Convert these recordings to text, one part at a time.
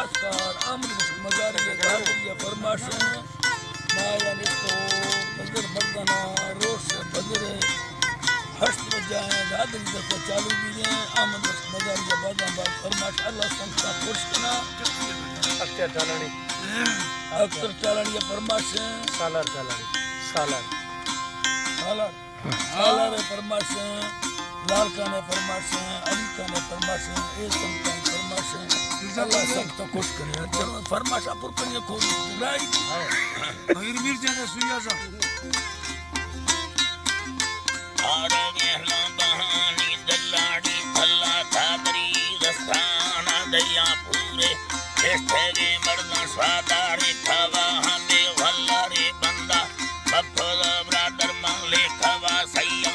साक्षात्कार अमृत मजारिया धारिया फरमाशे माया निस्तो बजर मर्दाना रोश बजरे हस्त बजाए दादरी दस्ता चालू भी हैं अमृत मजारिया बादाम बाग फरमाश अल्लाह संस्था खुशकना अख्तर चालानी फरमाश सालार चालानी सालार फरमाश लाल का ने फरमाश अली का ने फरमाश ए संस्था फरमाश अल्लाह संस्था खुश करे चलो फरमाश अपुर करिए खोल राइट भैर मिर्जा ने सुया सा आरे मेहला बहानी दल्लाड़ी भल्ला थादरी रस्ताना दया पूरे इस्तेगे मर्दा स्वादारे खावा हमें भल्ला रे बंदा बफल ब्रादर मंगले खावा सैया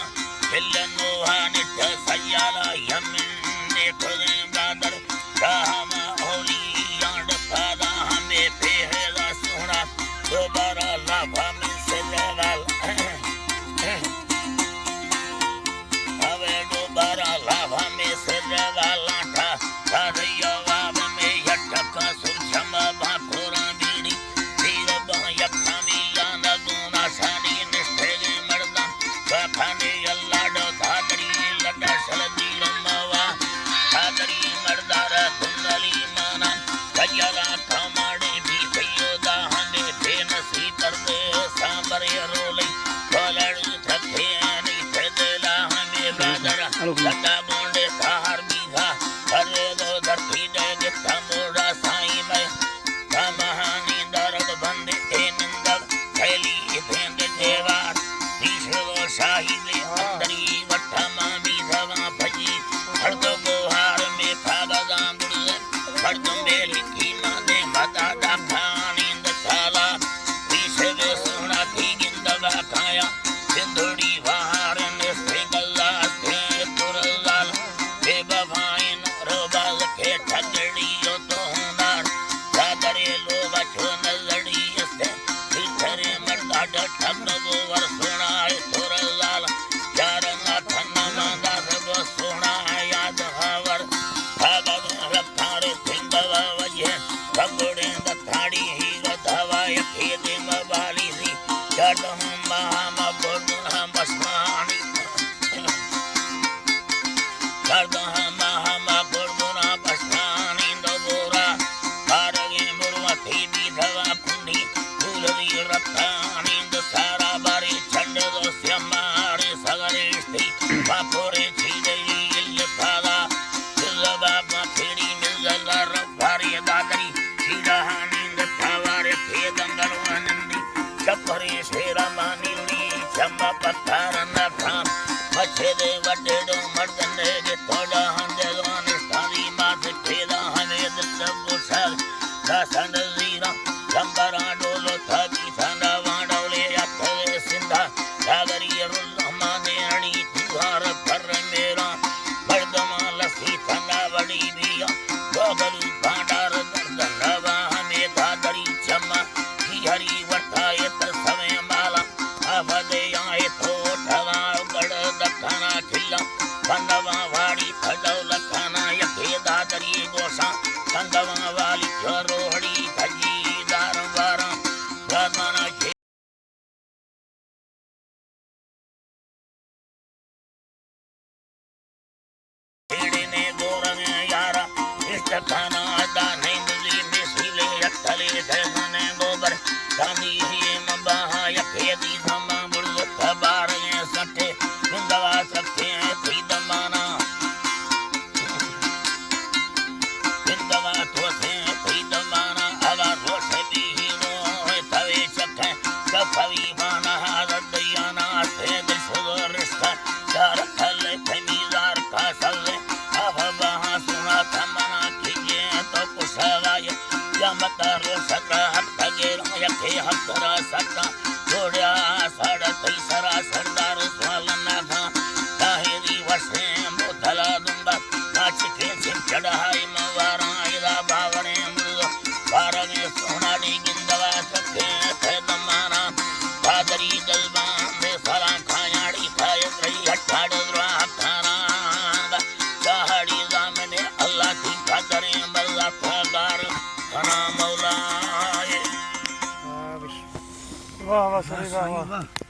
पिल्लन नोहानिट सैयाला यमिन देखो ब्रादर कहमा होली यांड फादा हमें पेहला सोना दोबारा लाभा में से लेवाल दोबारा लाभा में से लाठा साधिया वाब में यटका सुरछम भाखोरा बीड़ी तीर यक्खा मिया नगुना सानी निष्ठे मर्दा कफाने अल्लाह धादरी लड्डा सलदी लम्बवा धादरी मर्दार धुंदली माना कजला कमाड़े भी कयोदा हमें बेनसी करदे सांबर रोले कोलड़ थके नहीं थेला हमें ब्रदर लड्डा बोंडे बाहर बीघा करे दो धरती दे गिट्टा मोड़ा साई में कहानी दर्द बंदे ए निंदर थैली भेंद देवार तीसरो शाही ले अंदरी वट्ठा मां बीघा भजी हरद गोहार में फाबदा बुड़े हरदम बेलिखी मां दे मदा दा खानी दसाला तीसरो सोना की गिंदवा खाया सिंधुड़ी वार ने से गल्ला थे तुरलाल बेबवाइन रोबाल के ठगड़ियो तो होनार सादरे लो बचो नलड़ी से इधरे मर्दा ठग वो वर सोनाए तुरलाल चारंगा थन्ना मांदा वो सोना याद हावर भागद रखारे सिंगवा वजे भगोड़े दथाड़ी हीर धवाय खेदे मबाली सी चढ़म महा बोलना बसमानी करदह महा बोलना बसमानी दबोरा बारगे मुरवती भी धवा पुंडी फूलरी रखानी सारा बारी छंड दो श्यामारे सगरेष्टि बापोरे छीड़े इल्ल फागा जलवा फेरी मिलला रभारी दादरी छीड़ाहानी दथावारे फेदंगल आनंदी चपरे शेरा मानिली चम्मा पत्थर न थाम मच्छे दे वडेडो मर्दने जे थोड़ा हंजवान स्थानी माथ फेदा हने दत्तबो साल दासन जीरा लंबरा डोलो थाकी थाना वाडोले अथले सिंधा दागरी रुल्लमा देणी तुहार पर मेरा मर्दमा लसी थाना बड़ी बिया गोगल भांडार दर्दनवा हमें दादरी चम्मा हरी वठाए समय माला अवदे आए तो ठगा गड़ दखाना खिल्ला बंदवा वाड़ी खडौ लखाना यखे दादरी गोसा बंदवा वाली रोहड़ी भजी दार बारा रामाना खेड़े ने गोरंग यारा इष्ट खाना दा नहीं मिली मिसिले अथले धने गोबर गांधी ही मबाहा यखेदी धमा बुल खबार ये सटे इंदवा सटे प्रीतमाना इंदवा तोसे प्रीतमाना अगा रोसे भी हीरो तवे सखे कफवी माना हरदयाना थे दिसोरिस्ता चार थले थमीदार का सले अब बहा सुना थमना कीजे तो कुसवाय मता रो सका हट गेरो यखे हतरा सका छोड़या साड़ा तैसरा सरदार स्वालना था ताहिरी वसे मोथला दुंबा नाच के सिर चढ़ाई मवारा इला बावरे मृद बारगे सोनाड़ी गिंदवा सके थे दमाना रब्बना मौलाए वाह वाह सही वाह वाह